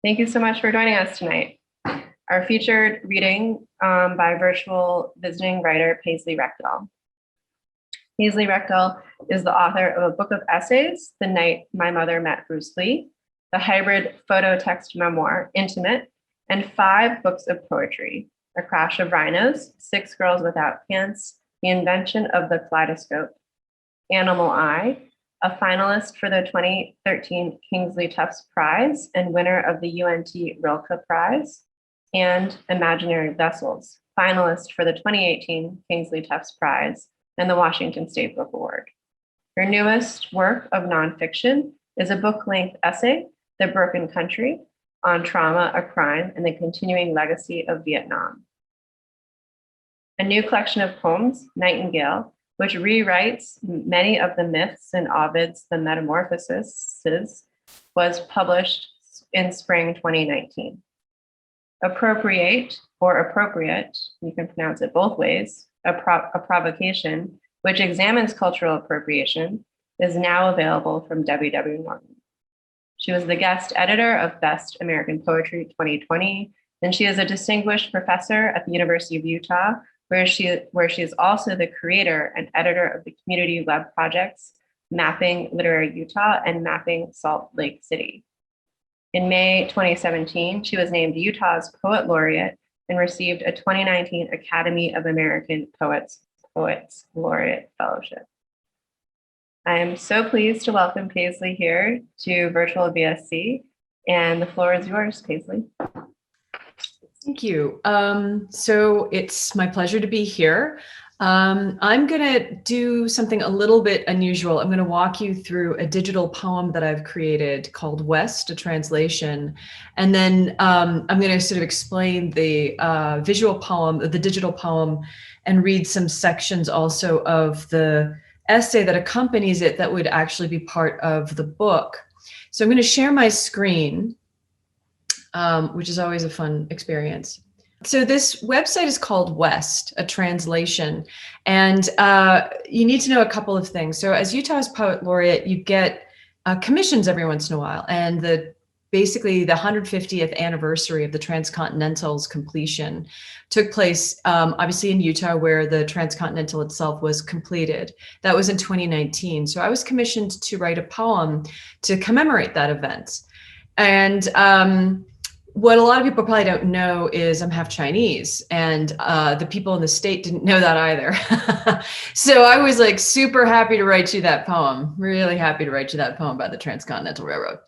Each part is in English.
Thank you so much for joining us tonight. Our featured reading by virtual visiting writer Paisley Rekdal. Paisley Rekdal is the author of a book of essays, The Night My Mother Met Bruce Lee, the hybrid photo-text memoir, Intimate, and 5 books of poetry, A Crash of Rhinos, 6 Girls Without Pants, The Invention of the Kaleidoscope, Animal Eye, a finalist for the 2013 Kingsley Tufts Prize and winner of the UNT Rilke Prize, and Imaginary Vessels, finalist for the 2018 Kingsley Tufts Prize and the Washington State Book Award. Her newest work of nonfiction is a book-length essay, The Broken Country, on trauma, a crime, and the continuing legacy of Vietnam. A new collection of poems, Nightingale, which rewrites many of the myths in Ovid's The Metamorphoses, was published in spring 2019. Appropriate, or appropriate, you can pronounce it both ways, a Provocation, which examines cultural appropriation, is now available from W.W. Norton. She was the guest editor of Best American Poetry 2020, and she is a distinguished professor at the University of Utah, where she is also the creator and editor of the community web projects Mapping Literary Utah and Mapping Salt Lake City. In May 2017, she was named Utah's Poet Laureate and received a 2019 Academy of American Poets Laureate Fellowship. I am so pleased to welcome Paisley here to Virtual BSC, and the floor is yours, Paisley. Thank you. So it's my pleasure to be here. I'm going to do something a little bit unusual. I'm going to walk you through a digital poem that I've created called West, a translation. And then I'm going to sort of explain the visual poem, the digital poem, and read some sections also of the essay that accompanies it that would actually be part of the book. So I'm going to share my screen, which is always a fun experience. So this website is called West, a translation. And you need to know a couple of things. So as Utah's Poet Laureate, you get commissions every once in a while. And basically the 150th anniversary of the Transcontinental's completion took place, obviously in Utah, where the Transcontinental itself was completed. That was in 2019. So I was commissioned to write a poem to commemorate that event. And what a lot of people probably don't know is I'm half Chinese, and the people in the state didn't know that either. So I was like super happy to write you that poem, really happy to write you that poem about the Transcontinental Railroad.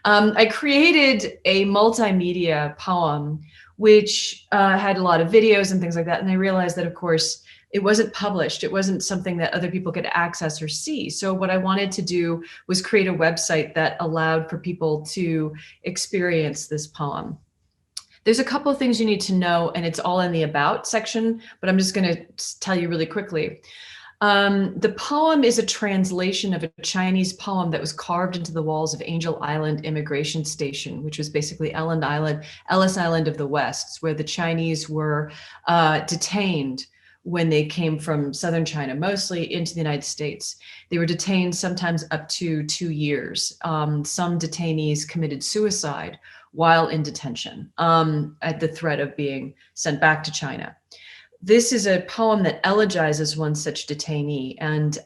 I created a multimedia poem, which had a lot of videos and things like that. And I realized that, of course, it wasn't published. It wasn't something that other people could access or see. So what I wanted to do was create a website that allowed for people to experience this poem. There's a couple of things you need to know, and it's all in the About section, but I'm just going to tell you really quickly. The poem is a translation of a Chinese poem that was carved into the walls of Angel Island Immigration Station, which was basically Ellis Island of the West, where the Chinese were detained when they came from southern China, mostly into the United States. They were detained sometimes up to 2 years. Some detainees committed suicide while in detention at the threat of being sent back to China. This is a poem that elegizes one such detainee. And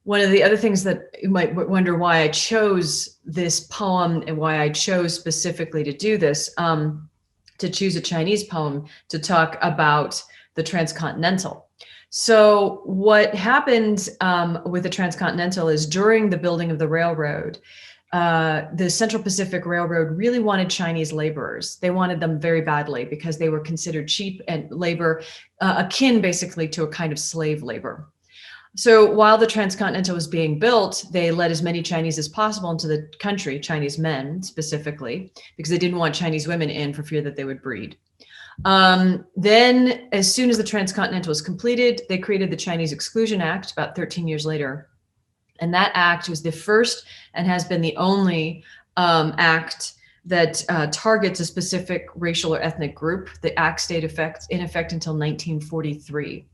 one of the other things that you might wonder why I chose this poem and why I chose specifically to do this, to choose a Chinese poem to talk about the Transcontinental. So what happened with the Transcontinental is during the building of the railroad, the Central Pacific Railroad really wanted Chinese laborers. They wanted them very badly because they were considered cheap and labor akin basically to a kind of slave labor. So while the Transcontinental was being built, they let as many Chinese as possible into the country, Chinese men specifically, because they didn't want Chinese women in for fear that they would breed. Then as soon as the Transcontinental was completed, they created the Chinese Exclusion Act about 13 years later. And that act was the first and has been the only act that targets a specific racial or ethnic group. The act stayed in effect until 1943.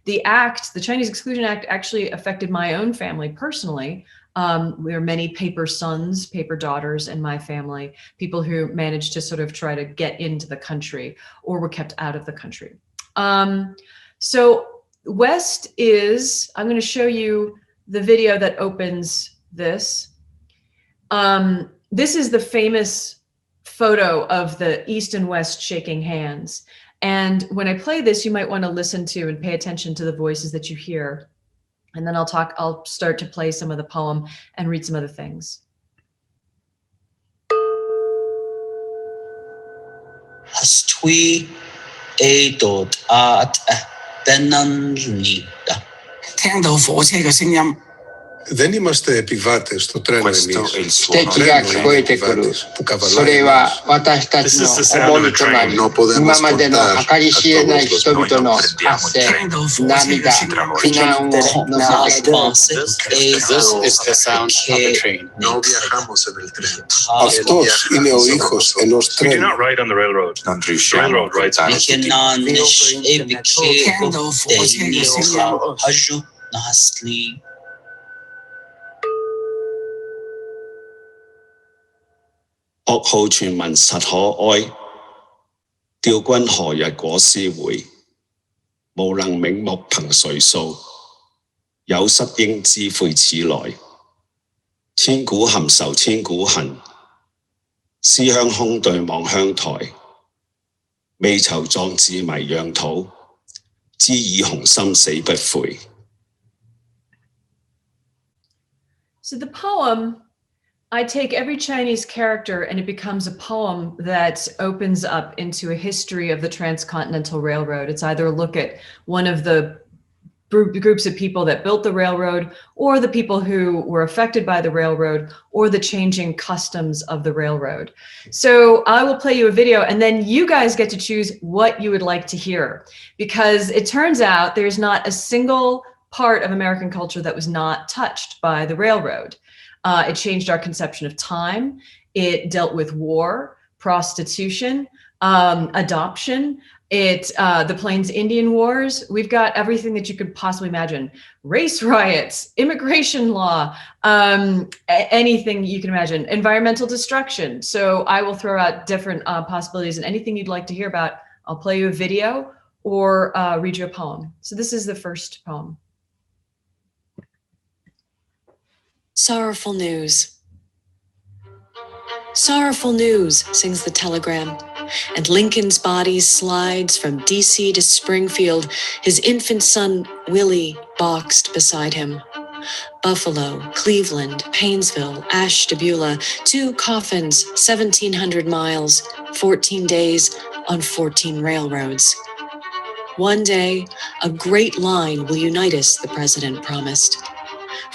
The Chinese Exclusion Act actually affected my own family personally. We are many paper sons, paper daughters in my family, people who managed to sort of try to get into the country or were kept out of the country. So West is, I'm going to show you the video that opens this. This is the famous photo of the East and West shaking hands. And when I play this, you might want to listen to and pay attention to the voices that you hear. And then I'll start to play some of the poem and read some other things. Hastui edod at benanlida. 聽到火車嘅聲音。 Δεν είμαστε επιβάτες, το τρένο εμείς. 汽笛が聞こえてくる。それは私たちの思いとなり、今までの計り知れない人々の発声、涙、避難を乗せて。 This is the sound of a train. No viajamos en el tren. Αυτός είναι ο ήχος ενός We do τρένου. not ride on the railroad. The railroad rides on us. "噩耗傳聞實可哀，吊君何日果思回？無能冥目憑誰訴？有失應知悔此來。千古含愁千古恨，思鄉空對望鄉台。未酬壯志迷壤土，知以雄心死不悔。" So the poem, I take every Chinese character and it becomes a poem that opens up into a history of the Transcontinental Railroad. It's either a look at one of the groups of people that built the railroad, or the people who were affected by the railroad, or the changing customs of the railroad. So I will play you a video and then you guys get to choose what you would like to hear, because it turns out there's not a single part of American culture that was not touched by the railroad. It changed our conception of time. It dealt with war, prostitution, adoption. The Plains Indian Wars. We've got everything that you could possibly imagine. Race riots, immigration law, anything you can imagine. Environmental destruction. So I will throw out different possibilities, and anything you'd like to hear about, I'll play you a video or read you a poem. So this is the first poem. Sorrowful news. Sorrowful news, sings the telegram, and Lincoln's body slides from D.C. to Springfield, his infant son, Willie, boxed beside him. Buffalo, Cleveland, Painesville, Ashtabula, 2 coffins, 1,700 miles, 14 days on 14 railroads. One day, a great line will unite us, the president promised.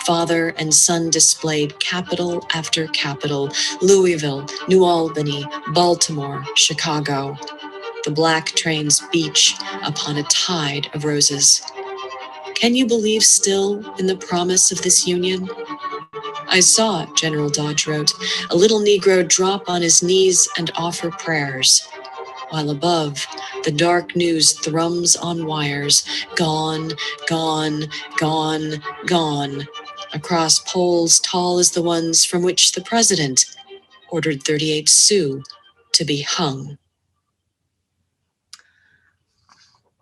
Father and son displayed capital after capital, Louisville, New Albany, Baltimore, Chicago. The black trains beach upon a tide of roses. Can you believe still in the promise of this union? I saw, General Dodge wrote, a little Negro drop on his knees and offer prayers, while above, the dark news thrums on wires, gone, gone, gone, gone, across poles tall as the ones from which the president ordered 38 Sioux to be hung.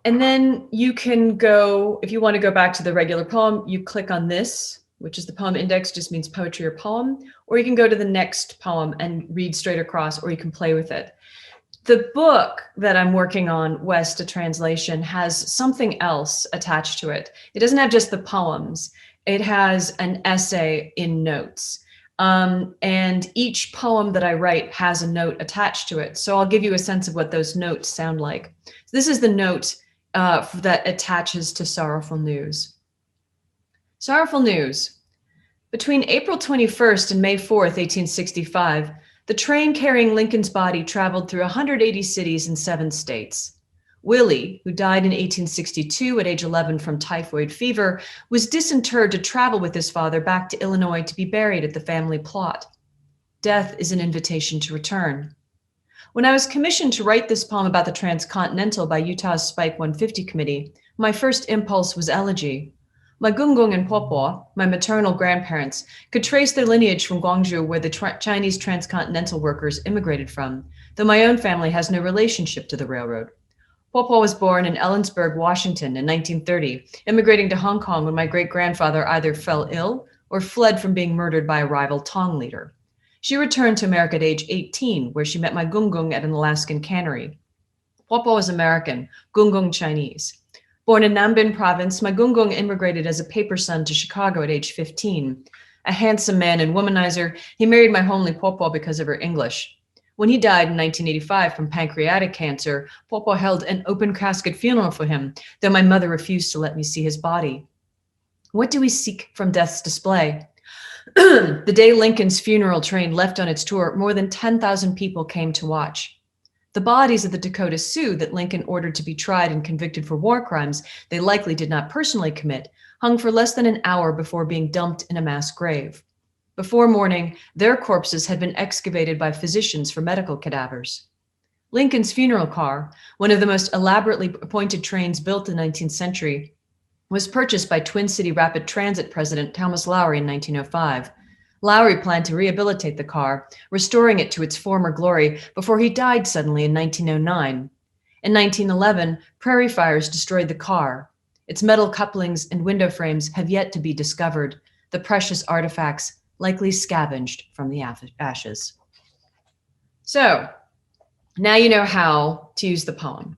And then you can go, if you want to go back to the regular poem, you click on this, which is the poem index, just means poetry or poem, or you can go to the next poem and read straight across, or you can play with it. The book that I'm working on, West, a translation, has something else attached to it. It doesn't have just the poems. It has an essay in notes. And each poem that I write has a note attached to it. So I'll give you a sense of what those notes sound like. So this is the note that attaches to Sorrowful News. Sorrowful News. Between April 21st and May 4th, 1865, the train carrying Lincoln's body traveled through 180 cities in 7 states. Willie, who died in 1862 at age 11 from typhoid fever, was disinterred to travel with his father back to Illinois to be buried at the family plot. Death is an invitation to return. When I was commissioned to write this poem about the Transcontinental by Utah's Spike 150 Committee, My first impulse was elegy. My Gungung and Popo, my maternal grandparents, could trace their lineage from Guangzhou, where the Chinese transcontinental workers immigrated from, though my own family has no relationship to the railroad. Popo was born in Ellensburg, Washington in 1930, immigrating to Hong Kong when my great-grandfather either fell ill or fled from being murdered by a rival Tong leader. She returned to America at age 18, where she met my Gungung at an Alaskan cannery. Popo was American, Gungung Chinese. Born in Nambin province, my Gungung immigrated as a paper son to Chicago at age 15. A handsome man and womanizer, he married my homely Popo because of her English. When he died in 1985 from pancreatic cancer, Popo held an open casket funeral for him, though my mother refused to let me see his body. What do we seek from death's display? The day Lincoln's funeral train left on its tour, more than 10,000 people came to watch. The bodies of the Dakota Sioux that Lincoln ordered to be tried and convicted for war crimes they likely did not personally commit hung for less than an hour before being dumped in a mass grave. Before morning, their corpses had been excavated by physicians for medical cadavers. Lincoln's funeral car, one of the most elaborately appointed trains built in the 19th century, was purchased by Twin City Rapid Transit President Thomas Lowry in 1905. Lowry planned to rehabilitate the car, restoring it to its former glory before he died suddenly in 1909. In 1911, prairie fires destroyed the car. Its metal couplings and window frames have yet to be discovered, the precious artifacts likely scavenged from the ashes. So now you know how to use the poem.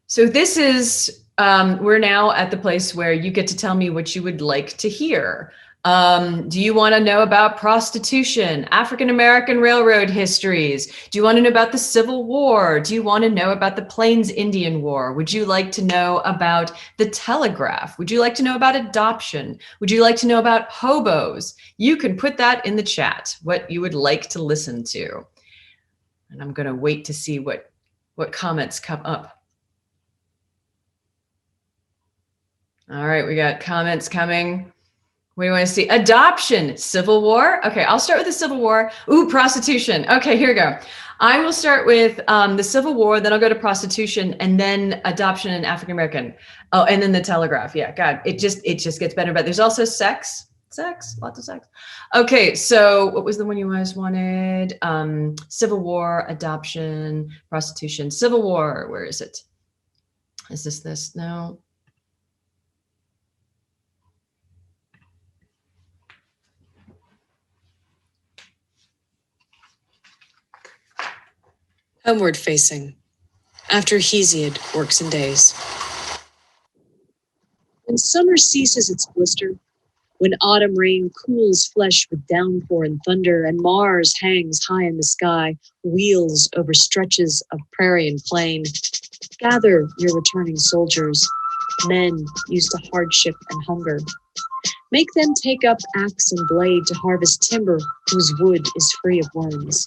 So this is, we're now at the place where you get to tell me what you would like to hear. Do you want to know about prostitution, African-American railroad histories? Do you want to know about the Civil War? Do you want to know about the Plains Indian War? Would you like to know about the telegraph? Would you like to know about adoption? Would you like to know about hobos? You can put that in the chat, what you would like to listen to. And I'm going to wait to see what comments come up. All right, we got comments coming. What do you want to see? Adoption, Civil War. Okay, I'll start with the Civil War. Ooh, prostitution. Okay, here we go. I will start with the Civil War, then I'll go to prostitution, and then adoption and African-American. Oh, and then the telegraph. Yeah, God, it just gets better. But there's also sex, lots of sex. Okay, so what was the one you guys wanted? Civil War, adoption, prostitution. Civil War, where is it? Is this? No. Homeward facing, after Hesiod works in days. When summer ceases its blister, when autumn rain cools flesh with downpour and thunder, and Mars hangs high in the sky, wheels over stretches of prairie and plain, gather your returning soldiers, men used to hardship and hunger. Make them take up axe and blade to harvest timber whose wood is free of worms.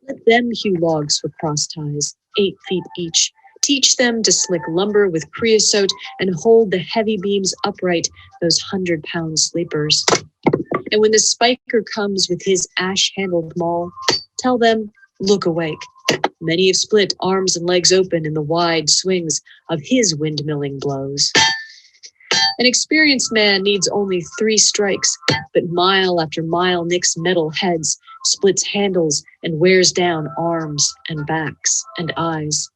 Let them hew logs for cross ties, 8 feet each. Teach them to slick lumber with creosote and hold the heavy beams upright, those 100-pound sleepers. And when the spiker comes with his ash-handled maul, tell them, look awake. Many have split arms and legs open in the wide swings of his windmilling blows. An experienced man needs only 3 strikes, but mile after mile nicks metal heads, splits handles, and wears down arms and backs and eyes.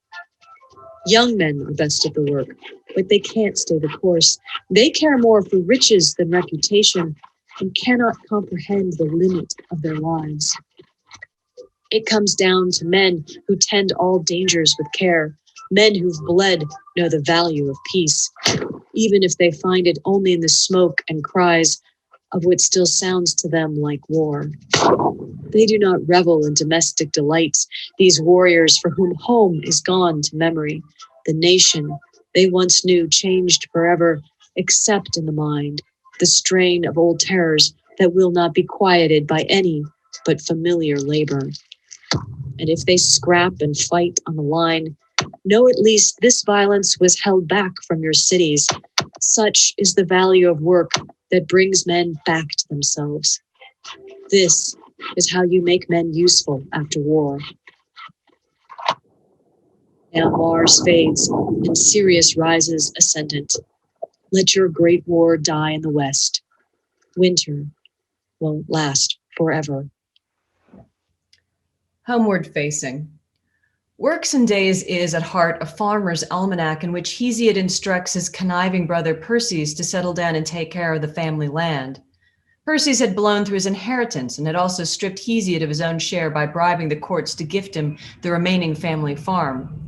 Young men are best at the work, but they can't stay the course. They care more for riches than reputation and cannot comprehend the limit of their lives. It comes down to men who tend all dangers with care. Men who've bled know the value of peace, even if they find it only in the smoke and cries of what still sounds to them like war. They do not revel in domestic delights, these warriors for whom home is gone to memory. The nation they once knew changed forever, except in the mind, the strain of old terrors that will not be quieted by any but familiar labor. And if they scrap and fight on the line, know at least this violence was held back from your cities. Such is the value of work that brings men back to themselves. This is how you make men useful after war. Now Mars fades and Sirius rises ascendant. Let your great war die in the west. Winter won't last forever. Homeward facing. Works and Days is at heart a farmer's almanac in which Hesiod instructs his conniving brother Perses to settle down and take care of the family land. Perses had blown through his inheritance and had also stripped Hesiod of his own share by bribing the courts to gift him the remaining family farm.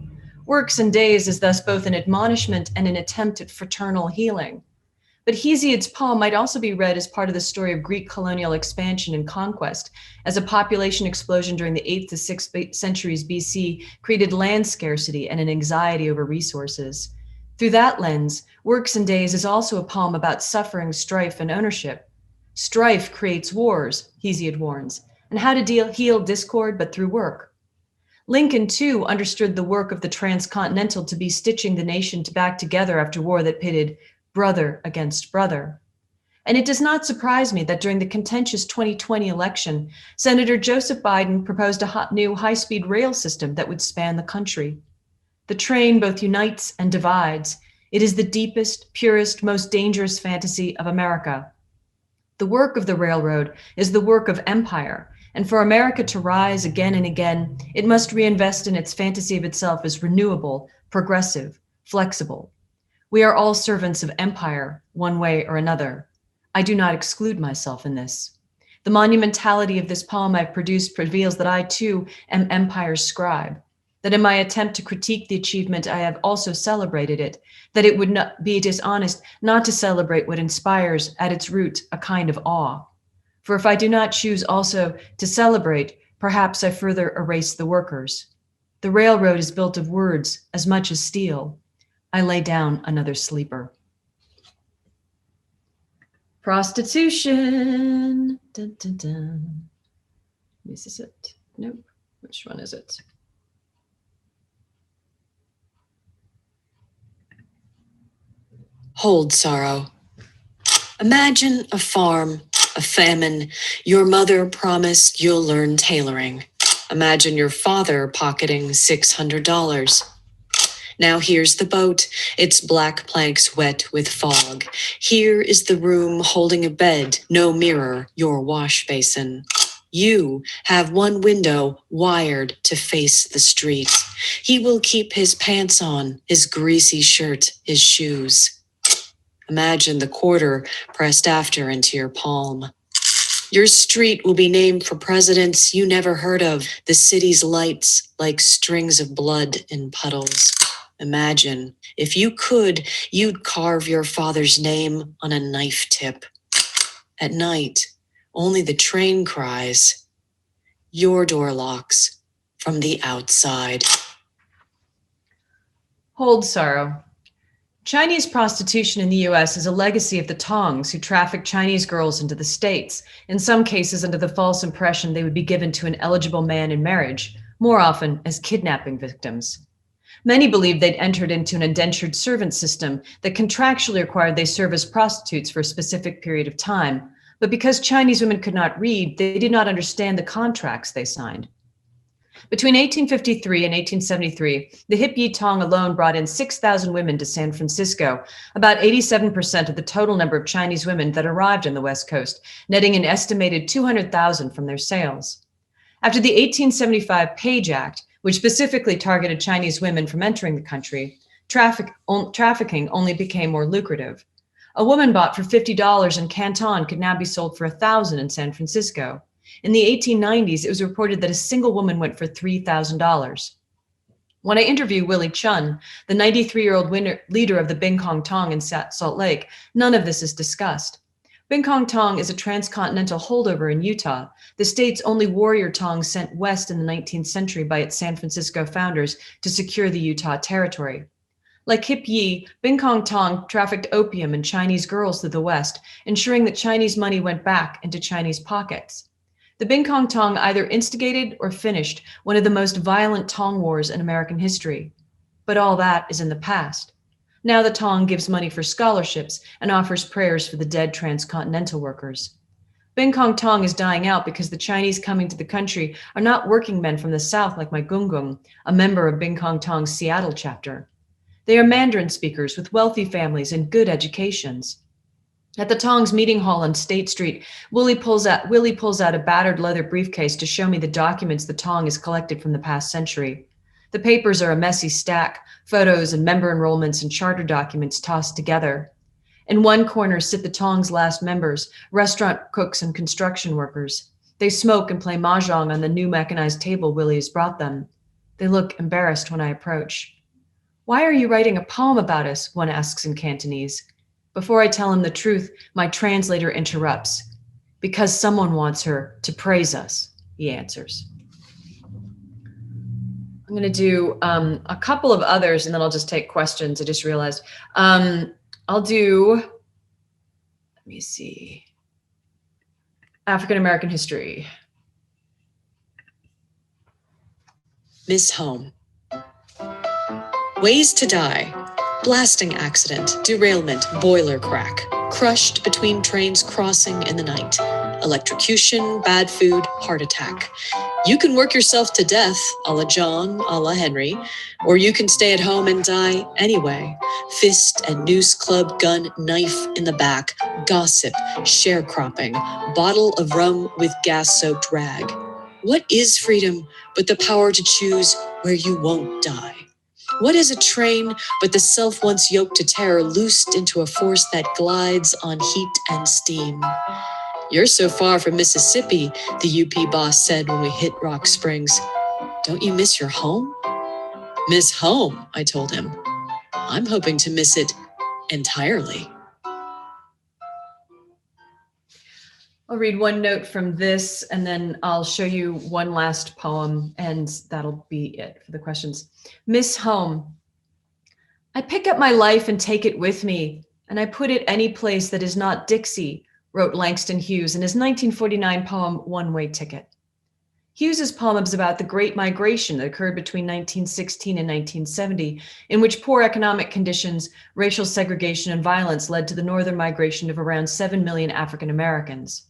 Works and Days is thus both an admonishment and an attempt at fraternal healing. But Hesiod's poem might also be read as part of the story of Greek colonial expansion and conquest, as a population explosion during the 8th to 6th centuries BC created land scarcity and an anxiety over resources. Through that lens, Works and Days is also a poem about suffering, strife, and ownership. Strife creates wars, Hesiod warns, and how to heal discord but through work. Lincoln, too, understood the work of the transcontinental to be stitching the nation back together after war that pitted brother against brother. And it does not surprise me that during the contentious 2020 election, Senator Joseph Biden proposed a new high-speed rail system that would span the country. The train both unites and divides. It is the deepest, purest, most dangerous fantasy of America. The work of the railroad is the work of empire, and for America to rise again and again, it must reinvest in its fantasy of itself as renewable, progressive, flexible. We are all servants of empire, one way or another. I do not exclude myself in this. The monumentality of this poem I've produced reveals that I too am empire's scribe, that in my attempt to critique the achievement, I have also celebrated it, that it would not be dishonest not to celebrate what inspires at its root a kind of awe. For if I do not choose also to celebrate, perhaps I further erase the workers. The railroad is built of words as much as steel. I lay down another sleeper. Prostitution. Dun, dun, dun. This is it. Nope. Which one is it? Hold sorrow. Imagine a farm, a famine. Your mother promised you'll learn tailoring. Imagine your father pocketing $600. Now here's the boat, its black planks wet with fog. Here is the room holding a bed, no mirror, your wash basin. You have one window wired to face the street. He will keep his pants on, his greasy shirt, his shoes. Imagine the quarter pressed after into your palm. Your street will be named for presidents you never heard of, the city's lights like strings of blood in puddles. Imagine, if you could, you'd carve your father's name on a knife tip. At night, only the train cries. Your door locks from the outside. Hold sorrow. Chinese prostitution in the US is a legacy of the Tongs who trafficked Chinese girls into the States, in some cases under the false impression they would be given to an eligible man in marriage, more often as kidnapping victims. Many believed they'd entered into an indentured servant system that contractually required they serve as prostitutes for a specific period of time, but because Chinese women could not read, they did not understand the contracts they signed. Between 1853 and 1873, the Hip Yi Tong alone brought in 6,000 women to San Francisco, about 87% of the total number of Chinese women that arrived on the West Coast, netting an estimated 200,000 from their sales. After the 1875 Page Act, which specifically targeted Chinese women from entering the country, trafficking only became more lucrative. A woman bought for $50 in Canton could now be sold for $1,000 in San Francisco. In the 1890s, it was reported that a single woman went for $3,000. When I interviewed Willie Chun, the 93-year-old leader of the Bing Kong Tong in Salt Lake, none of this is discussed. Bing Kong Tong is a transcontinental holdover in Utah, the state's only warrior Tong sent west in the 19th century by its San Francisco founders to secure the Utah territory. Like Hip Yi, Bing Kong Tong trafficked opium and Chinese girls to the west, ensuring that Chinese money went back into Chinese pockets. The Bing Kong Tong either instigated or finished one of the most violent Tong wars in American history. But all that is in the past. Now the Tong gives money for scholarships and offers prayers for the dead transcontinental workers. Bingkong Tong is dying out because the Chinese coming to the country are not working men from the South like my Gungung, a member of Bingkong Tong's Seattle chapter. They are Mandarin speakers with wealthy families and good educations. At the Tong's meeting hall on State Street, Willie pulls out a battered leather briefcase to show me the documents the Tong has collected from the past century. The papers are a messy stack, photos and member enrollments and charter documents tossed together. In one corner sit the Tong's last members, restaurant cooks and construction workers. They smoke and play mahjong on the new mechanized table Willie has brought them. They look embarrassed when I approach. "Why are you writing a poem about us?" one asks in Cantonese. Before I tell him the truth, my translator interrupts. "Because someone wants her to praise us," he answers. I'm going to do a couple of others and then I'll just take questions. I just realized. I'll do, let me see, African American history. Miss Home. Ways to die. Blasting accident, derailment, boiler crack. Crushed between trains crossing in the night. Electrocution, bad food, heart attack. You can work yourself to death, a la John, a la Henry, or you can stay at home and die anyway. Fist and noose club, gun, knife in the back, gossip, sharecropping, bottle of rum with gas-soaked rag. What is freedom but the power to choose where you won't die? What is a train but the self once yoked to terror loosed into a force that glides on heat and steam? You're so far from Mississippi, the UP boss said when we hit Rock Springs. Don't you miss your home? Miss home, I told him. I'm hoping to miss it entirely. I'll read one note from this and then I'll show you one last poem and that'll be it for the questions. Miss Home. I pick up my life and take it with me, and I put it any place that is not Dixie, wrote Langston Hughes in his 1949 poem, One Way Ticket. Hughes's poem is about the Great Migration that occurred between 1916 and 1970, in which poor economic conditions, racial segregation, and violence led to the northern migration of around 7 million African Americans.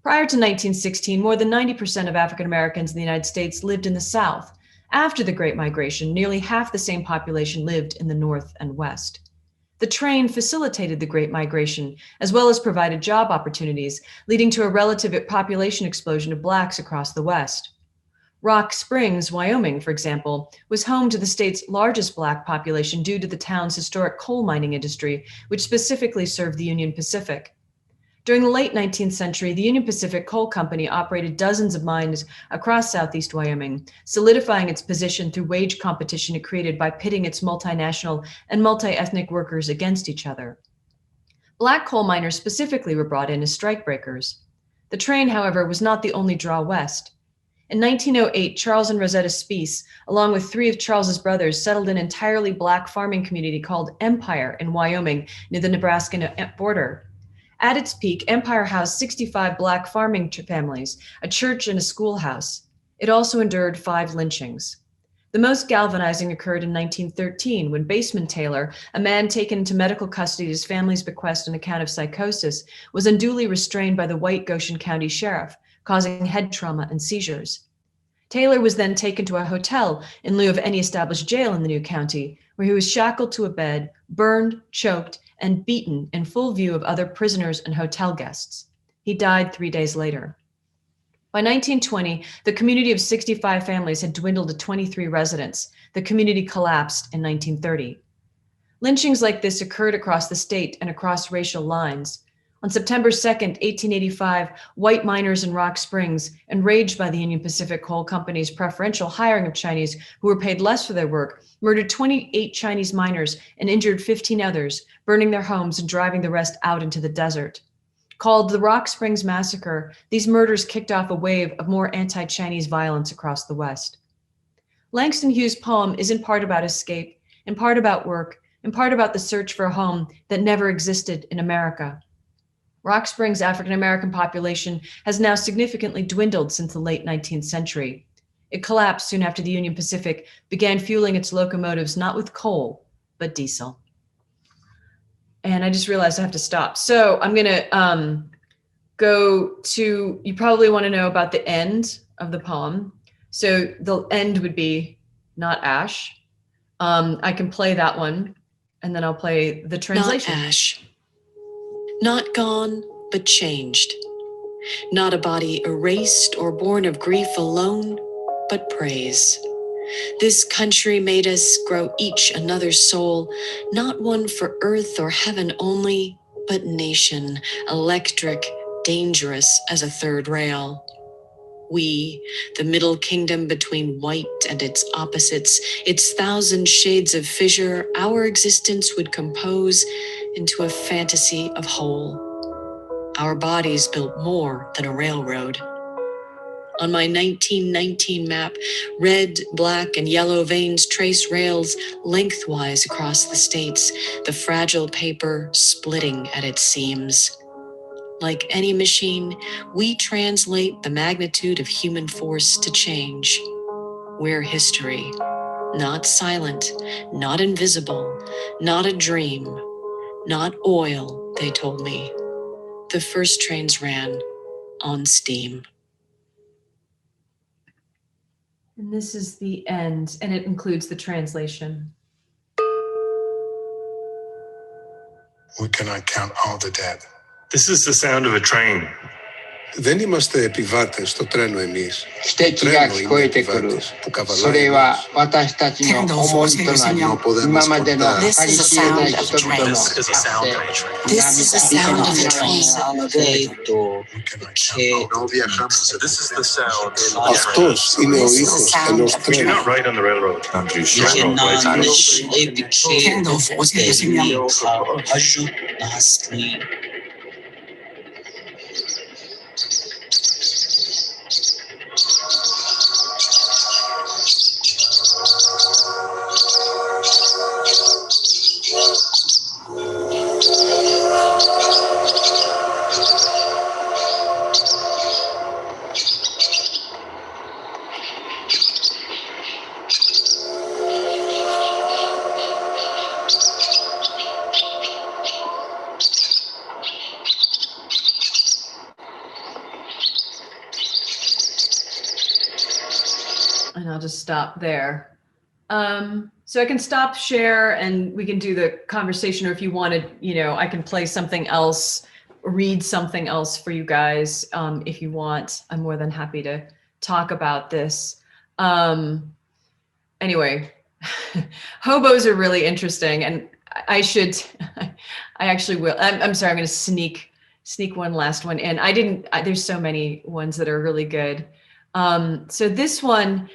Prior to 1916, more than 90% of African Americans in the United States lived in the South. After the Great Migration, nearly half the same population lived in the North and West. The train facilitated the Great Migration, as well as provided job opportunities, leading to a relative population explosion of Blacks across the West. Rock Springs, Wyoming, for example, was home to the state's largest Black population due to the town's historic coal mining industry, which specifically served the Union Pacific. During the late 19th century, the Union Pacific Coal Company operated dozens of mines across southeast Wyoming, solidifying its position through wage competition it created by pitting its multinational and multi-ethnic workers against each other. Black coal miners specifically were brought in as strikebreakers. The train, however, was not the only draw west. In 1908, Charles and Rosetta Speece, along with 3 of Charles's brothers, settled an entirely Black farming community called Empire in Wyoming near the Nebraska border. At its peak, Empire housed 65 Black farming families, a church and a schoolhouse. It also endured 5 lynchings. The most galvanizing occurred in 1913 when Baseman Taylor, a man taken into medical custody at his family's bequest on account of psychosis, was unduly restrained by the white Goshen County sheriff, causing head trauma and seizures. Taylor was then taken to a hotel in lieu of any established jail in the new county, where he was shackled to a bed, burned, choked, and beaten in full view of other prisoners and hotel guests. He died 3 days later. By 1920, the community of 65 families had dwindled to 23 residents. The community collapsed in 1930. Lynchings like this occurred across the state and across racial lines. On September 2nd, 1885, white miners in Rock Springs, enraged by the Union Pacific Coal Company's preferential hiring of Chinese who were paid less for their work, murdered 28 Chinese miners and injured 15 others, burning their homes and driving the rest out into the desert. Called the Rock Springs Massacre, these murders kicked off a wave of more anti-Chinese violence across the West. Langston Hughes' poem is in part about escape, in part about work, in part about the search for a home that never existed in America. Rock Springs' African-American population has now significantly dwindled since the late 19th century. It collapsed soon after the Union Pacific began fueling its locomotives not with coal, but diesel. And I just realized I have to stop. So I'm going to go to, you probably want to know about the end of the poem. So the end would be not ash. I can play that one, and then I'll play the translation. Not ash. Not gone, but changed. Not a body erased or born of grief alone, but praise. This country made us grow each another soul, not one for earth or heaven only, but nation, electric, dangerous as a third rail. We, the middle kingdom between white and its opposites, its thousand shades of fissure, our existence would compose into a fantasy of whole. Our bodies built more than a railroad. On my 1919 map, red, black, and yellow veins trace rails lengthwise across the states, the fragile paper splitting at its seams. Like any machine, we translate the magnitude of human force to change. We're history, not silent, not invisible, not a dream, not oil, they told me. The first trains ran on steam. And this is the end, and it includes the translation. We cannot count all the dead. This is the sound of a train. Δεν είμαστε επιβάτες στο τρένο εμείς. 汽笛が聞こえてくる。それは私たちの思いとなり、今までの計り知れない人々の発生、Αυτός είναι ο ήχος ενός We do τρένου. not ride on the railroad. And I'll just stop there. So I can stop share and we can do the conversation, or if you wanted, you know, I can play something else, read something else for you guys. If you want, I'm more than happy to talk about this. Anyway, hobos are really interesting, and I actually will. I'm sorry, I'm going to sneak one last one in. There's so many ones that are really good. So this one,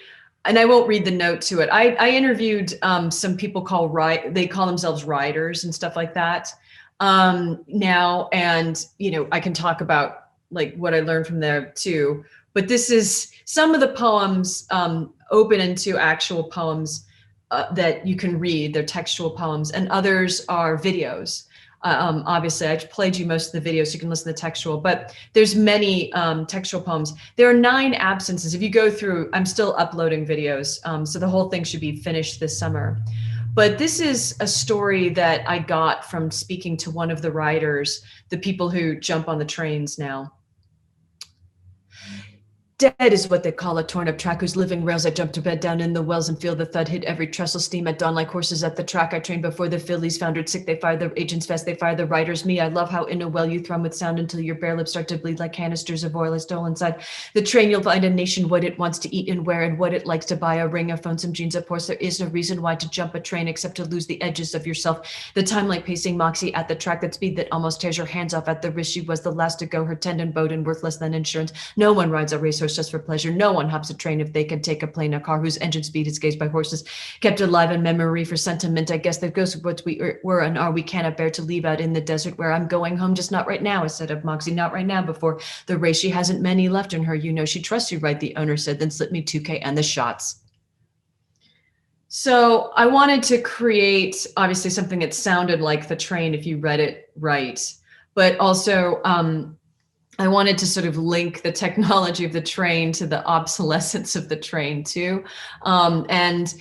and I won't read the note to it. I interviewed some people they call themselves writers and stuff like that now. And, you know, I can talk about like what I learned from there too. But this is some of the poems open into actual poems that you can read. They're textual poems, and others are videos. Obviously, I played you most of the videos, so you can listen to textual, but there's many textual poems. There are 9 absences. If you go through, I'm still uploading videos, so the whole thing should be finished this summer. But this is a story that I got from speaking to one of the writers, the people who jump on the trains now. Dead is what they call a torn up track whose living rails I jump to bed down in the wells and feel the thud hit every trestle steam at dawn like horses at the track. I trained before the fillies foundered sick. They fire the agents fast. They fire the riders me. I love how in a well you thrum with sound until your bare lips start to bleed like canisters of oil I stole inside the train. You'll find a nation what it wants to eat and wear and what it likes to buy. A ring, a phone, some jeans, of course. There is no reason why to jump a train except to lose the edges of yourself. The time like pacing Moxie at the track, that speed that almost tears your hands off at the wrist. She was the last to go, her tendon bowed and worthless than insurance. No one rides a racehorse just for pleasure. No one hops a train if they can take a plane, a car whose engine speed is gauged by horses, kept alive in memory for sentiment. I guess that goes with what we were and are. We cannot bear to leave out in the desert where I'm going home, just not right now, I said of Moxie, not right now before the race. She hasn't many left in her. You know, she trusts you, right? The owner said, then slip me 2K and the shots. So I wanted to create, obviously, something that sounded like the train if you read it right, but also, I wanted to sort of link the technology of the train to the obsolescence of the train too. And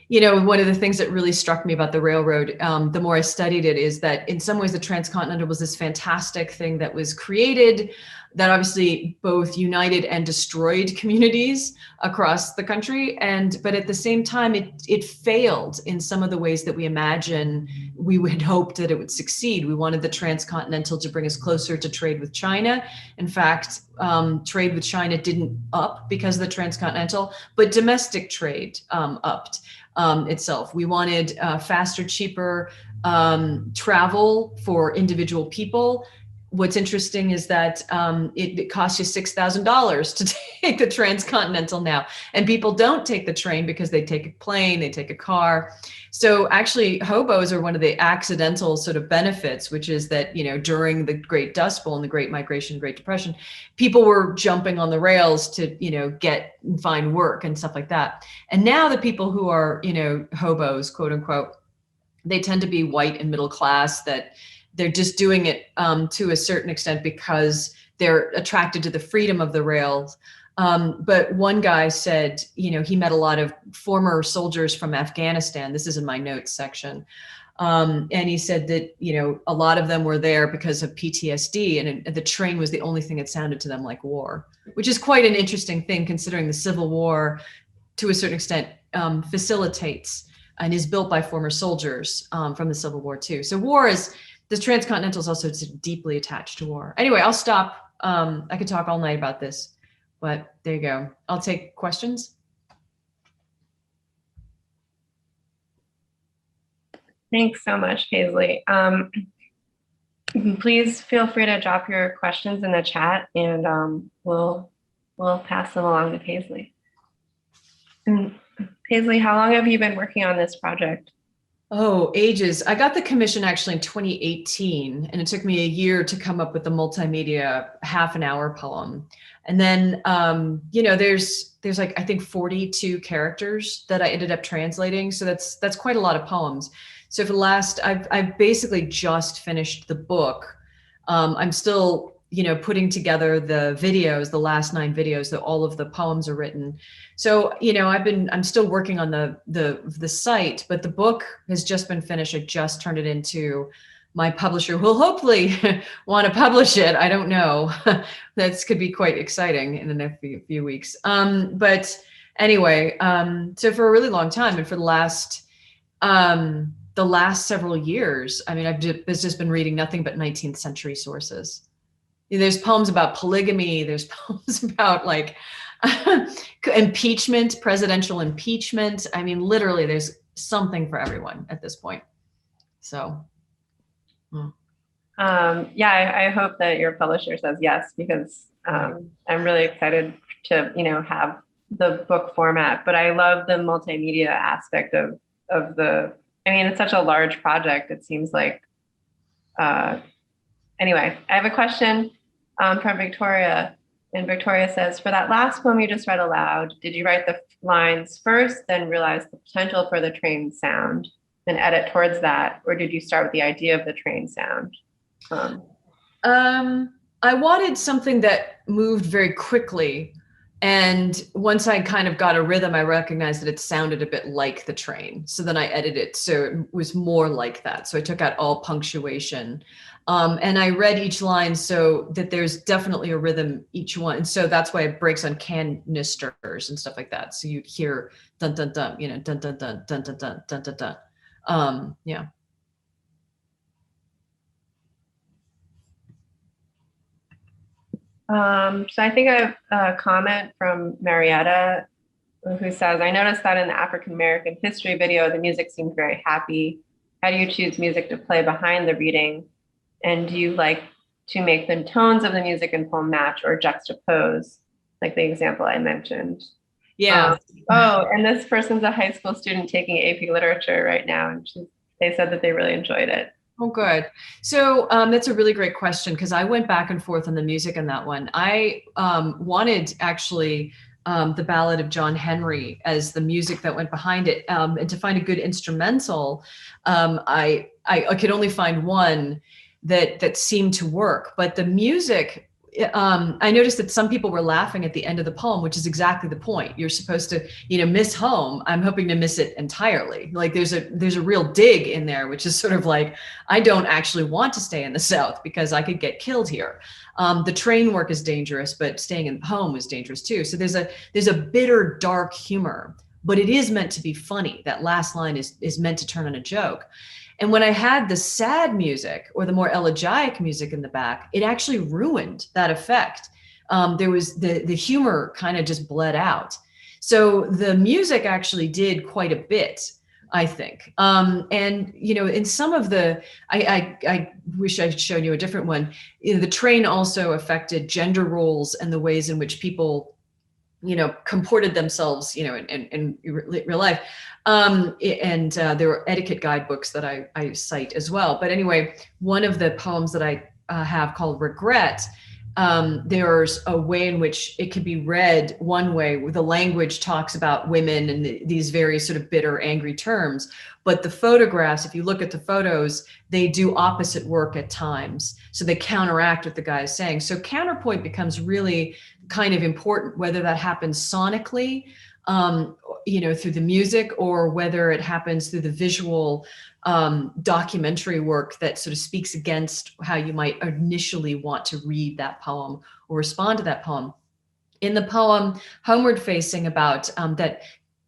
you know, one of the things that really struck me about the railroad, the more I studied it, is that in some ways the transcontinental was this fantastic thing that was created that obviously both united and destroyed communities across the country. But at the same time, it failed in some of the ways that we imagine we had hoped that it would succeed. We wanted the transcontinental to bring us closer to trade with China. In fact, trade with China didn't up because of the transcontinental, but domestic trade upped itself. We wanted faster, cheaper travel for individual people. What's interesting is that it costs you $6,000 to take the transcontinental now. And people don't take the train because they take a plane, they take a car. So actually hobos are one of the accidental sort of benefits, which is that, you know, during the Great Dust Bowl and the Great Migration, Great Depression, people were jumping on the rails to, you know, get and find work and stuff like that. And now the people who are, you know, hobos, quote unquote, they tend to be white and middle class, that they're just doing it to a certain extent because they're attracted to the freedom of the rails. But one guy said, you know, he met a lot of former soldiers from Afghanistan. This is in my notes section. And he said that, you know, a lot of them were there because of PTSD, and the train was the only thing that sounded to them like war, which is quite an interesting thing considering the Civil War, to a certain extent, facilitates and is built by former soldiers from the Civil War too. So war is, the transcontinental is also deeply attached to war. Anyway, I'll stop. I could talk all night about this, but there you go. I'll take questions. Thanks so much, Paisley. Please feel free to drop your questions in the chat, and we'll pass them along to Paisley. And Paisley, how long have you been working on this project? Oh, ages. I got the commission actually in 2018, and it took me a year to come up with the multimedia half-an-hour poem. And then, you know, there's like, I think 42 characters that I ended up translating. So that's quite a lot of poems. So for the last, I've basically just finished the book. I'm still, you know, putting together the videos, the last 9 videos that all of the poems are written. So, you know, I'm still working on the site, but the book has just been finished. I just turned it into my publisher, who will hopefully want to publish it. I don't know. That could be quite exciting in the next few weeks. But anyway, so for a really long time, and for the last several years, I mean, I've just been reading nothing but 19th century sources. There's poems about polygamy. There's poems about like impeachment, presidential impeachment. I mean, literally there's something for everyone at this point. So. Yeah, I hope that your publisher says yes, because I'm really excited to, you know, have the book format, but I love the multimedia aspect of the, I mean, it's such a large project. It seems like, anyway, I have a question from Victoria, and Victoria says, for that last poem you just read aloud, did you write the lines first, then realize the potential for the train sound, then edit towards that? Or did you start with the idea of the train sound? I wanted something that moved very quickly. And once I kind of got a rhythm, I recognized that it sounded a bit like the train. So then I edited it so it was more like that. So I took out all punctuation. And I read each line so that there's definitely a rhythm each one. And so that's why it breaks on canisters and stuff like that. So you'd hear dun dun dun, you know, dun dun dun dun dun dun dun dun dun. Yeah. So I think I have a comment from Marietta, who says, I noticed that in the African American history video, the music seemed very happy. How do you choose music to play behind the reading? And do you like to make the tones of the music and poem match or juxtapose, like the example I mentioned? Yeah. And this person's a high school student taking AP literature right now, and they said that they really enjoyed it. Oh, good. So that's a really great question, because I went back and forth on the music on that one. I wanted actually the Ballad of John Henry as the music that went behind it. And to find a good instrumental, I could only find one that seemed to work. But the music I noticed that some people were laughing at the end of the poem, which is exactly the point. You're supposed to, miss home. I'm hoping to miss it entirely. Like there's a real dig in there, which is sort of like, I don't actually want to stay in the South because I could get killed here. The train work is dangerous, but staying in home is dangerous too. So there's a bitter, dark humor, but it is meant to be funny. That last line is meant to turn on a joke. And when I had the sad music or the more elegiac music in the back, it actually ruined that effect. There was the humor kind of just bled out. So the music actually did quite a bit, I think. And, in some of I wish I'd shown you a different one. The train also affected gender roles and the ways in which people, comported themselves, in real life. And there were etiquette guidebooks that I cite as well. But anyway, one of the poems that I have called Regret, there's a way in which it could be read one way, where the language talks about women and these very sort of bitter, angry terms. But the photographs, if you look at the photos, they do opposite work at times. So they counteract what the guy is saying. So counterpoint becomes really kind of important, whether that happens sonically, through the music, or whether it happens through the visual documentary work that sort of speaks against how you might initially want to read that poem or respond to that poem. In the poem Homeward Facing, about that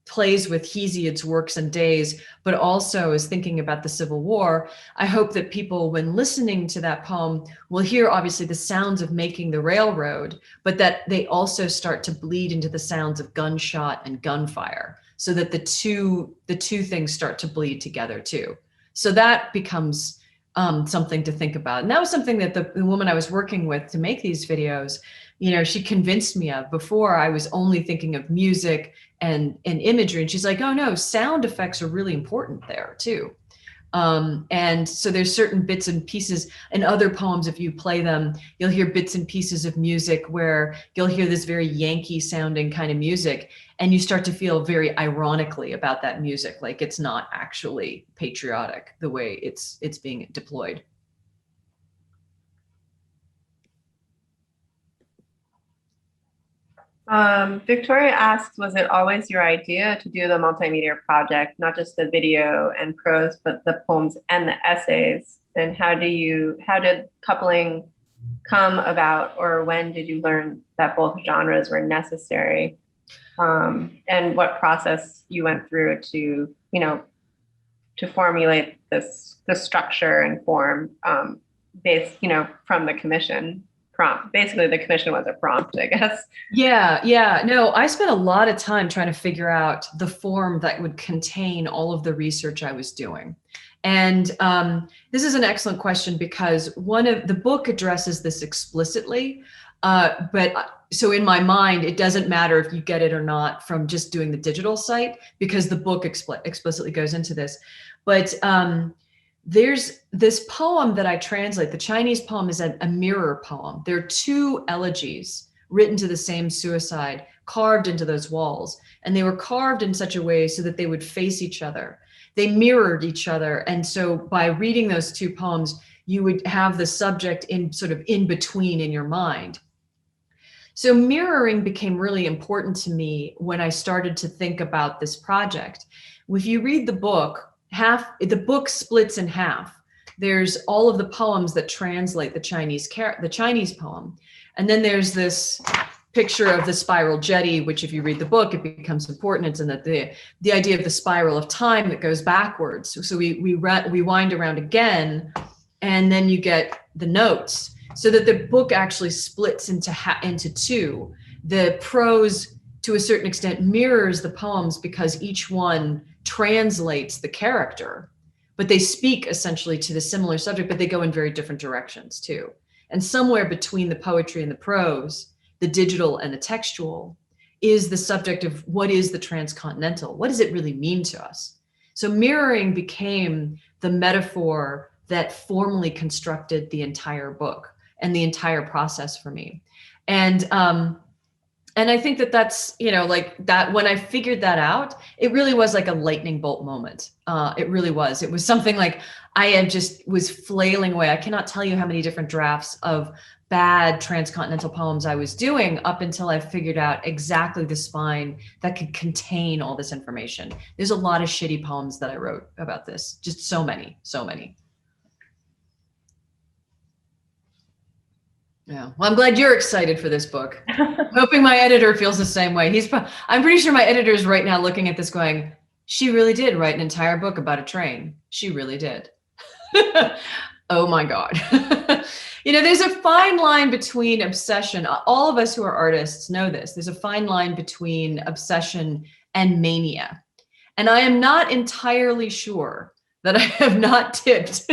plays with Hesiod's works and days, but also is thinking about the Civil War, I hope that people, when listening to that poem, will hear obviously the sounds of making the railroad, but that they also start to bleed into the sounds of gunshot and gunfire, so that the two things start to bleed together too. So that becomes something to think about. And that was something that the woman I was working with to make these videos, she convinced me of. Before, I was only thinking of music and imagery. And she's like, oh no, sound effects are really important there too. And so there's certain bits and pieces in other poems. If you play them, you'll hear bits and pieces of music where you'll hear this very Yankee sounding kind of music. And you start to feel very ironically about that music. Like it's not actually patriotic the way it's being deployed. Victoria asks, was it always your idea to do the multimedia project, not just the video and prose, but the poems and the essays? And how did coupling come about, or when did you learn that both genres were necessary? And what process you went through to formulate the structure and form based, from the commission prompt. Basically, the commission was a prompt, I guess. Yeah. No, I spent a lot of time trying to figure out the form that would contain all of the research I was doing. And this is an excellent question, because one of the book addresses this explicitly. So in my mind, it doesn't matter if you get it or not from just doing the digital site, because the book explicitly goes into this. But there's this poem that I translate. The Chinese poem is a mirror poem. There are two elegies written to the same suicide carved into those walls. And they were carved in such a way so that they would face each other. They mirrored each other. And so by reading those two poems, you would have the subject in sort of in between in your mind. So mirroring became really important to me when I started to think about this project. If you read the book, the book splits in half. There's all of the poems that translate the Chinese poem. And then there's this picture of the Spiral Jetty, which if you read the book, it becomes important. It's in that the idea of the spiral of time that goes backwards. So we wind around again, and then you get the notes, so that the book actually splits into two. The prose, to a certain extent, mirrors the poems because each one translates the character, but they speak essentially to the similar subject, but they go in very different directions too. And somewhere between the poetry and the prose, the digital and the textual, is the subject of what is the transcontinental? What does it really mean to us? So mirroring became the metaphor that formally constructed the entire book and the entire process for me. And I think that's, like that, when I figured that out, it really was like a lightning bolt moment. It really was. It was something like I was flailing away. I cannot tell you how many different drafts of bad transcontinental poems I was doing up until I figured out exactly the spine that could contain all this information. There's a lot of shitty poems that I wrote about this, just so many, so many. Yeah, well, I'm glad you're excited for this book. Hoping my editor feels the same way. I'm pretty sure my editor is right now looking at this going, she really did write an entire book about a train. She really did. Oh my God. You know, there's a fine line between obsession. All of us who are artists know this. There's a fine line between obsession and mania. And I am not entirely sure that I have not tipped,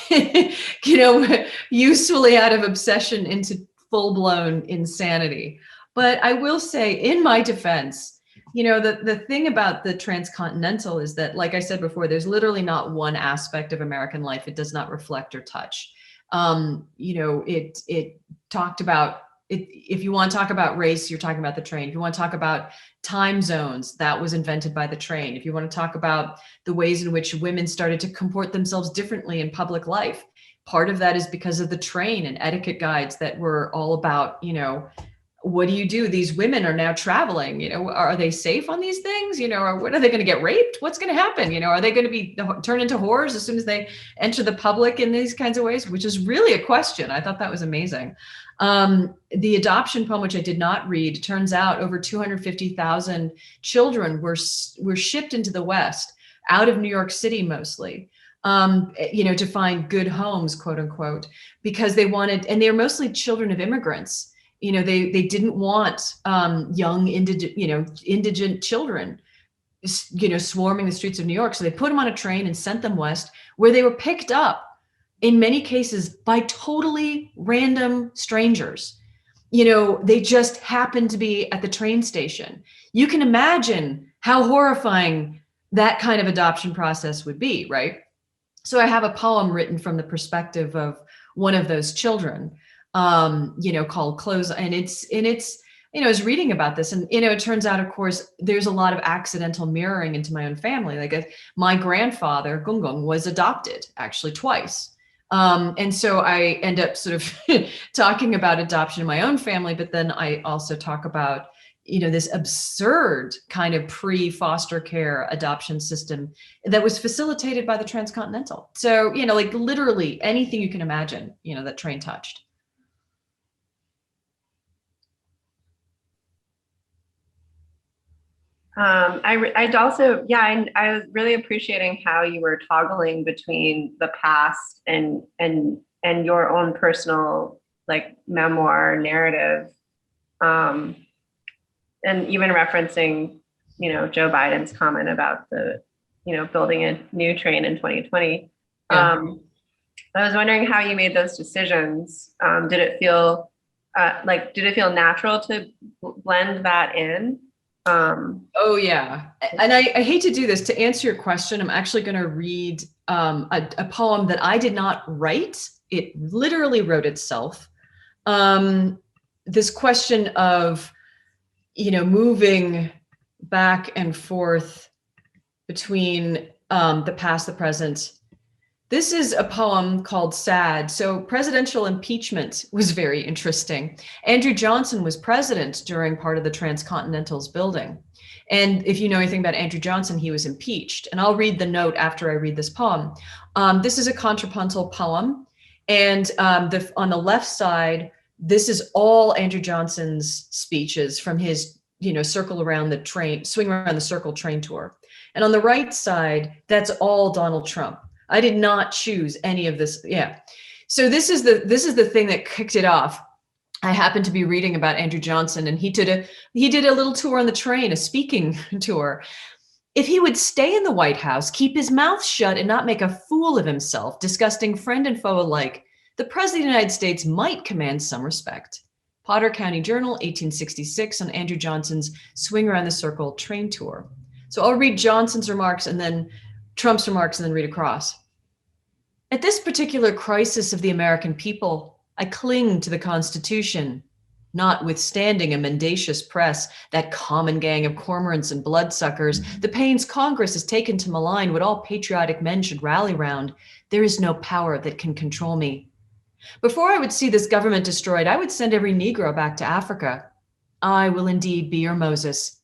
you know, usefully out of obsession into full-blown insanity. But I will say, in my defense, you know, the thing about the transcontinental is that, like I said before, there's literally not one aspect of American life it does not reflect or touch. You know, it talked about it. If you want to talk about race, you're talking about the train. If you want to talk about time zones, that was invented by the train. If you want to talk about the ways in which women started to comport themselves differently in public life, part of that is because of the train and etiquette guides that were all about, you know, what do you do? These women are now traveling, you know, are they safe on these things? You know, or what, are they going to get raped? What's going to happen? You know, are they going to be turned into whores as soon as they enter the public in these kinds of ways, which is really a question. I thought that was amazing. The adoption poem, which I did not read, turns out over 250,000 children were shipped into the West, out of New York City mostly, you know, to find good homes, quote unquote, because they wanted, and they're mostly children of immigrants. You know, they didn't want young indigent children, you know, swarming the streets of New York. So they put them on a train and sent them west, where they were picked up in many cases by totally random strangers. You know, they just happened to be at the train station. You can imagine how horrifying that kind of adoption process would be, right? So I have a poem written from the perspective of one of those children, you know, called Close. And it's, you know, I was reading about this, and, you know, it turns out, of course, there's a lot of accidental mirroring into my own family. Like my grandfather, Gungung, was adopted actually twice. And so I end up sort of talking about adoption in my own family, but then I also talk about, you know, this absurd kind of pre-foster care adoption system that was facilitated by the transcontinental. So, you know, like literally anything you can imagine, you know, that train touched. I'd also, yeah, I was really appreciating how you were toggling between the past and your own personal, like, memoir narrative, and even referencing, you know, Joe Biden's comment about the, you know, building a new train in 2020. Yeah. I was wondering how you made those decisions. Did it feel natural to blend that in? Oh yeah. And I hate to do this. To answer your question, I'm actually going to read a poem that I did not write. It literally wrote itself. This question of, you know, moving back and forth between the past, the present. This is a poem called Sad. So presidential impeachment was very interesting. Andrew Johnson was president during part of the Transcontinental's building. And if you know anything about Andrew Johnson, he was impeached. And I'll read the note after I read this poem. This is a contrapuntal poem. And on the left side, this is all Andrew Johnson's speeches from his, you know, circle around the train, swing around the circle train tour. And on the right side, that's all Donald Trump. I did not choose any of this. Yeah. So this is the thing that kicked it off. I happened to be reading about Andrew Johnson, and he did a little tour on the train, a speaking tour. If he would stay in the White House, keep his mouth shut, and not make a fool of himself, disgusting friend and foe alike, the President of the United States might command some respect. Potter County Journal, 1866, on Andrew Johnson's Swing Around the Circle train tour. So I'll read Johnson's remarks and then Trump's remarks and then read across. At this particular crisis of the American people, I cling to the Constitution, notwithstanding a mendacious press, that common gang of cormorants and bloodsuckers, the pains Congress has taken to malign what all patriotic men should rally round. There is no power that can control me. Before I would see this government destroyed, I would send every Negro back to Africa. I will indeed be your Moses.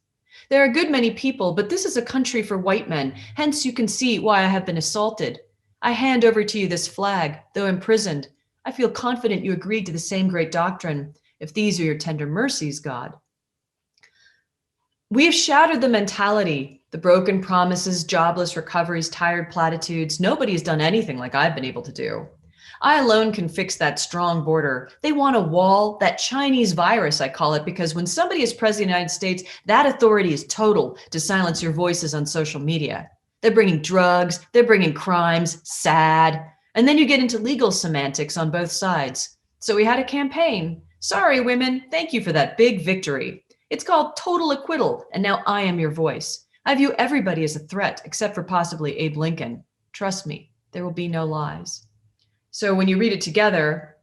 There are a good many people, but this is a country for white men. Hence you can see why I have been assaulted. I hand over to you this flag, though imprisoned. I feel confident you agreed to the same great doctrine. If these are your tender mercies, God. We have shattered the mentality, the broken promises, jobless recoveries, tired platitudes. Nobody has done anything like I've been able to do. I alone can fix that strong border. They want a wall, that Chinese virus, I call it, because when somebody is president of the United States, that authority is total to silence your voices on social media. They're bringing drugs, they're bringing crimes, sad. And then you get into legal semantics on both sides. So we had a campaign. Sorry, women, thank you for that big victory. It's called total acquittal, and now I am your voice. I view everybody as a threat, except for possibly Abe Lincoln. Trust me, there will be no lies. So when you read it together,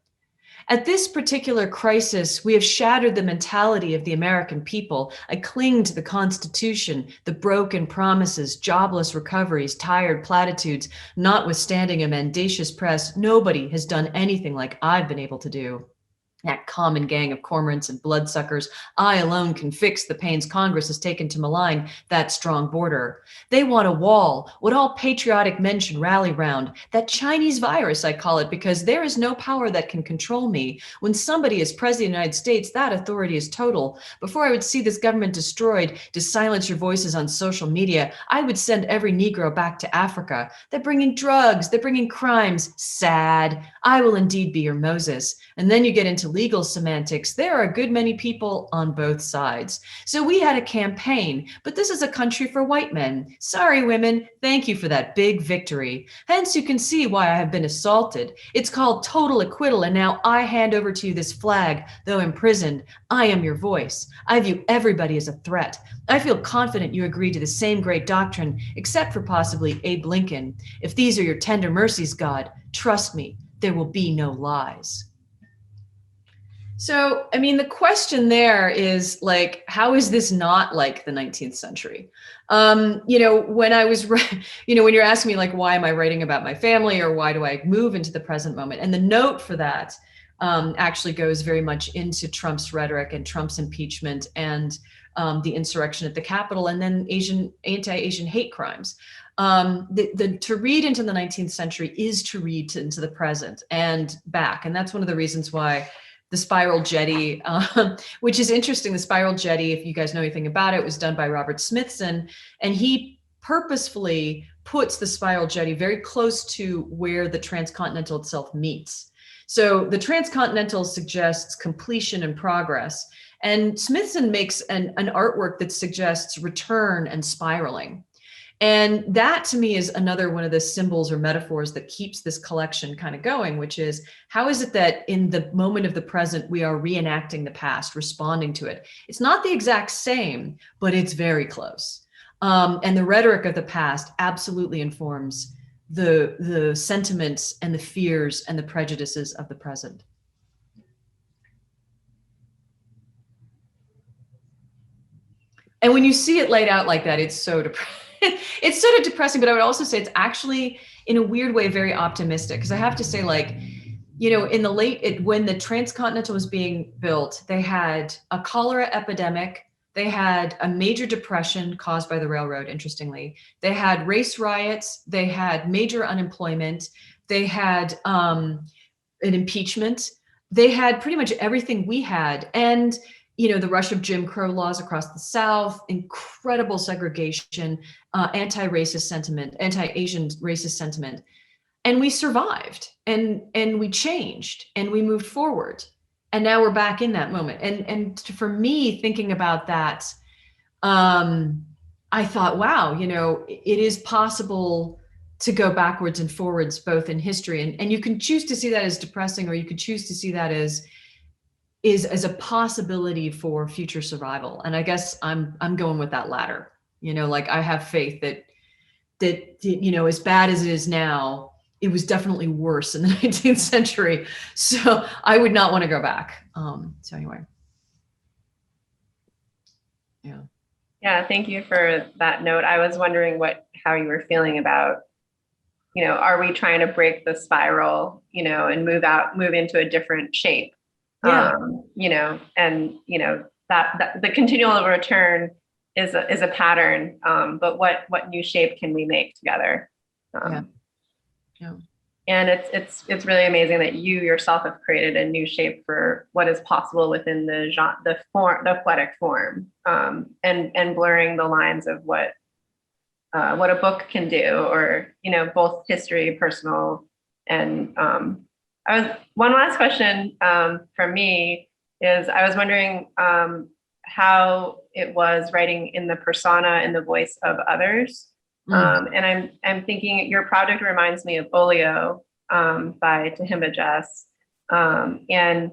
at this particular crisis, we have shattered the mentality of the American people. I cling to the Constitution, the broken promises, jobless recoveries, tired platitudes, notwithstanding a mendacious press. Nobody has done anything like I've been able to do. That common gang of cormorants and bloodsuckers, I alone can fix the pains Congress has taken to malign that strong border. They want a wall, what all patriotic men should rally round. That Chinese virus, I call it, because there is no power that can control me. When somebody is president of the United States, that authority is total. Before I would see this government destroyed to silence your voices on social media, I would send every Negro back to Africa. They're bringing drugs, they're bringing crimes. Sad. I will indeed be your Moses. And then you get into legal semantics. There are a good many people on both sides. So we had a campaign, but this is a country for white men. Sorry, women, thank you for that big victory. Hence you can see why I have been assaulted. It's called total acquittal, and now I hand over to you this flag, though imprisoned. I am your voice. I view everybody as a threat. I feel confident you agree to the same great doctrine, except for possibly Abe Lincoln. If these are your tender mercies, God, trust me, there will be no lies. So, I mean, the question there is like, how is this not like the 19th century? When I was, when you're asking me like, why am I writing about my family or why do I move into the present moment? And the note for that actually goes very much into Trump's rhetoric and Trump's impeachment and the insurrection at the Capitol and then anti-Asian hate crimes. To read into the 19th century is to read into the present and back. And that's one of the reasons why the Spiral Jetty, which is interesting. The Spiral Jetty, if you guys know anything about it, was done by Robert Smithson, and he purposefully puts the Spiral Jetty very close to where the transcontinental itself meets. So the transcontinental suggests completion and progress, and Smithson makes an artwork that suggests return and spiraling. And that to me is another one of the symbols or metaphors that keeps this collection kind of going, which is how is it that in the moment of the present, we are reenacting the past, responding to it? It's not the exact same, but it's very close. And the rhetoric of the past absolutely informs the sentiments and the fears and the prejudices of the present. And when you see it laid out like that, it's so depressing. It's sort of depressing, but I would also say it's actually, in a weird way, very optimistic. Because I have to say, like, in the when the transcontinental was being built, they had a cholera epidemic. They had a major depression caused by the railroad, interestingly. They had race riots. They had major unemployment. They had an impeachment. They had pretty much everything we had. And the rush of Jim Crow laws across the South, incredible segregation, anti-racist sentiment, anti-Asian racist sentiment. And we survived and we changed and we moved forward. And now we're back in that moment. And for me, thinking about that, I thought, wow, it is possible to go backwards and forwards, both in history. And you can choose to see that as depressing, or you could choose to see that as a possibility for future survival. And I guess I'm going with that latter. Like I have faith that as bad as it is now, it was definitely worse in the 19th century. So I would not want to go back. So anyway. Yeah. Yeah, thank you for that note. I was wondering how you were feeling about, are we trying to break the spiral, and move into a different shape? Yeah. That the continual return is a pattern, but what new shape can we make together? Yeah. And it's really amazing that you yourself have created a new shape for what is possible within the poetic form, and blurring the lines of what a book can do, or both history, personal, and one last question from me is, I was wondering how it was writing in the persona and the voice of others. And I'm thinking your project reminds me of Olio by Tahimba Jess. And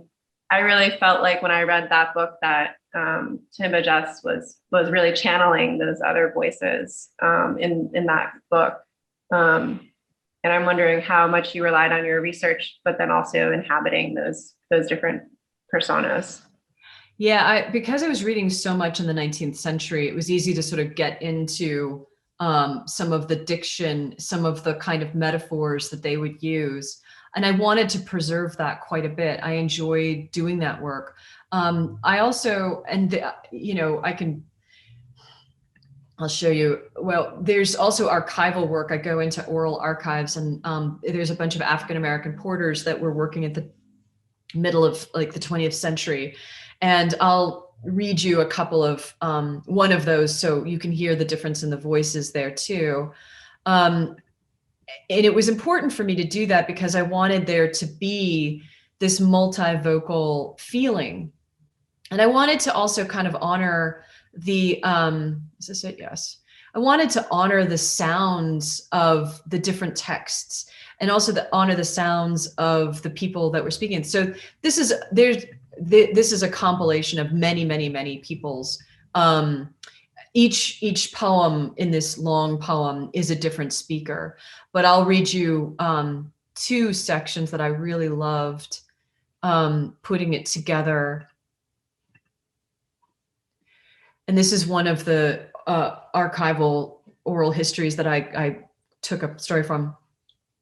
I really felt like when I read that book that Tahimba Jess was really channeling those other voices in that book. And I'm wondering how much you relied on your research, but then also inhabiting those different personas. Yeah, because I was reading so much in the 19th century, it was easy to sort of get into some of the diction, some of the kind of metaphors that they would use. And I wanted to preserve that quite a bit. I enjoyed doing that work. I also, I'll show you. Well, there's also archival work. I go into oral archives, and there's a bunch of African-American porters that were working at the middle of like the 20th century. And I'll read you a couple of one of those so you can hear the difference in the voices there too. And it was important for me to do that because I wanted there to be this multivocal feeling. And I wanted to also kind of honor the, is this it? Yes. I wanted to honor the sounds of the different texts, and also honor the sounds of the people that were speaking. So this is a compilation of many people's, each poem in this long poem is a different speaker, but I'll read you two sections that I really loved putting it together. And this is one of the archival oral histories that I took a story from.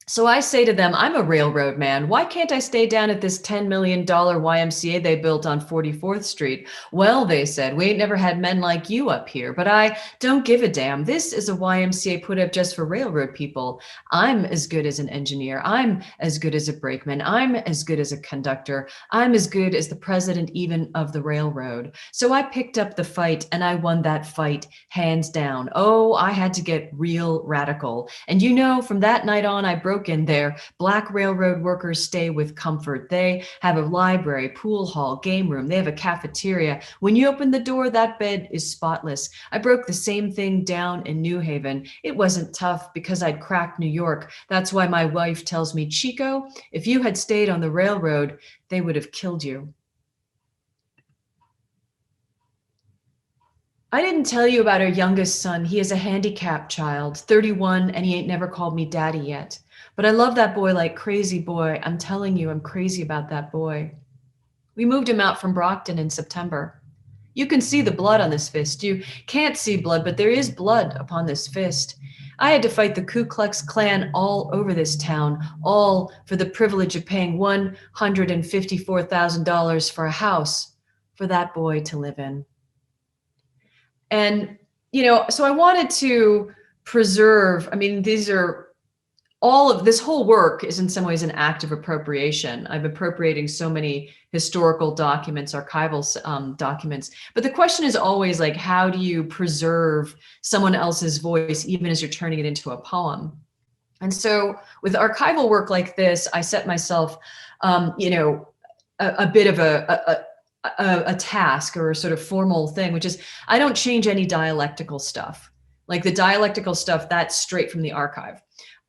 So I say to them, I'm a railroad man. Why can't I stay down at this $10 million YMCA they built on 44th Street? Well, they said, we ain't never had men like you up here, but I don't give a damn. This is a YMCA put up just for railroad people. I'm as good as an engineer. I'm as good as a brakeman. I'm as good as a conductor. I'm as good as the president even of the railroad. So I picked up the fight and I won that fight hands down. Oh, I had to get real radical. And from that night on, I broke in there. Black railroad workers stay with comfort. They have a library, pool hall, game room. They have a cafeteria. When you open the door, that bed is spotless. I broke the same thing down in New Haven. It wasn't tough because I'd cracked New York. That's why my wife tells me, Chico, if you had stayed on the railroad, they would have killed you. I didn't tell you about our youngest son. He is a handicapped child, 31, and he ain't never called me daddy yet. But I love that boy like crazy, boy. I'm telling you, I'm crazy about that boy. We moved him out from Brockton in September. You can see the blood on this fist. You can't see blood, but there is blood upon this fist. I had to fight the Ku Klux Klan all over this town, all for the privilege of paying $154,000 for a house for that boy to live in. And, so I wanted to preserve, this whole work is in some ways an act of appropriation. I'm appropriating so many historical documents, archival documents. But the question is always like, how do you preserve someone else's voice, even as you're turning it into a poem? And so with archival work like this, I set myself, a bit of a task or a sort of formal thing, which is I don't change any dialectical stuff. Like the dialectical stuff, that's straight from the archive.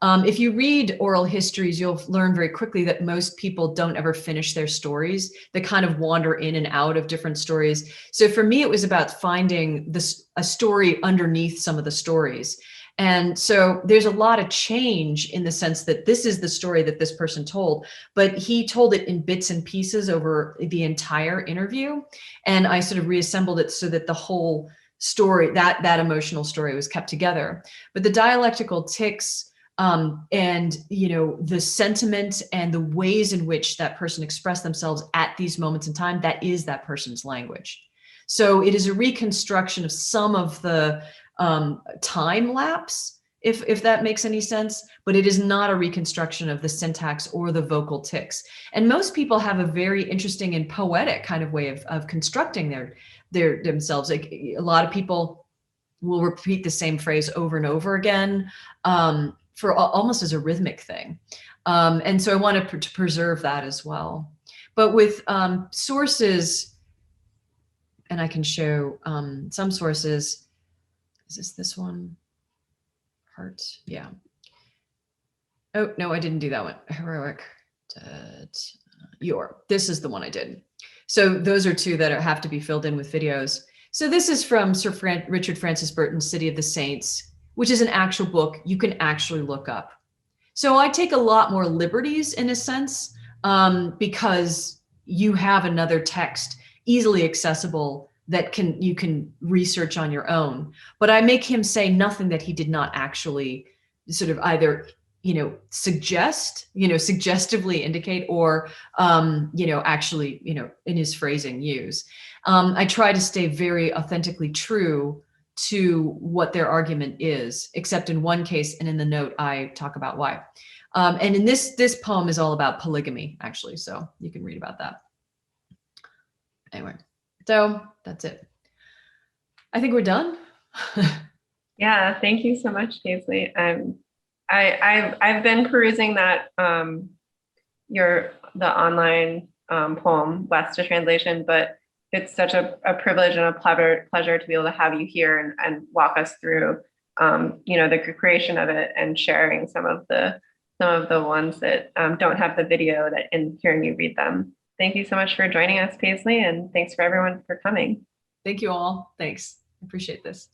If you read oral histories, you'll learn very quickly that most people don't ever finish their stories. They kind of wander in and out of different stories. So for me, it was about finding a story underneath some of the stories. And so there's a lot of change in the sense that this is the story that this person told, but he told it in bits and pieces over the entire interview. And I sort of reassembled it so that the whole story, that emotional story was kept together. But the dialectical tics And, you know, the sentiment and the ways in which that person expressed themselves at these moments in time, that is that person's language. So it is a reconstruction of some of the time lapse, if that makes any sense, but it is not a reconstruction of the syntax or the vocal tics. And most people have a very interesting and poetic kind of way of constructing themselves. Like a lot of people will repeat the same phrase over and over again for almost as a rhythmic thing. And so I want to preserve that as well. But with sources, and I can show some sources. Is this one? Heart, yeah. Oh, no, I didn't do that one. Heroic, this is the one I did. So those are two that have to be filled in with videos. So this is from Richard Francis Burton's City of the Saints, which is an actual book you can actually look up. So I take a lot more liberties in a sense, because you have another text easily accessible that you can research on your own. But I make him say nothing that he did not actually sort of either, you know, suggest, you know, suggestively indicate, or, you know, actually, you know, in his phrasing use. I try to stay very authentically true to what their argument is, except in one case, and in the note, I talk about why. And in this poem is all about polygamy, actually, so you can read about that. Anyway, so that's it. I think we're done. Yeah, thank you so much, Kingsley. I've been perusing that the online poem, West, a translation, but it's such a privilege and a pleasure to be able to have you here and walk us through you know, the creation of it and sharing some of the ones that don't have the video and hearing you read them. Thank you so much for joining us, Paisley, and thanks for everyone for coming. Thank you all. Thanks. I appreciate this.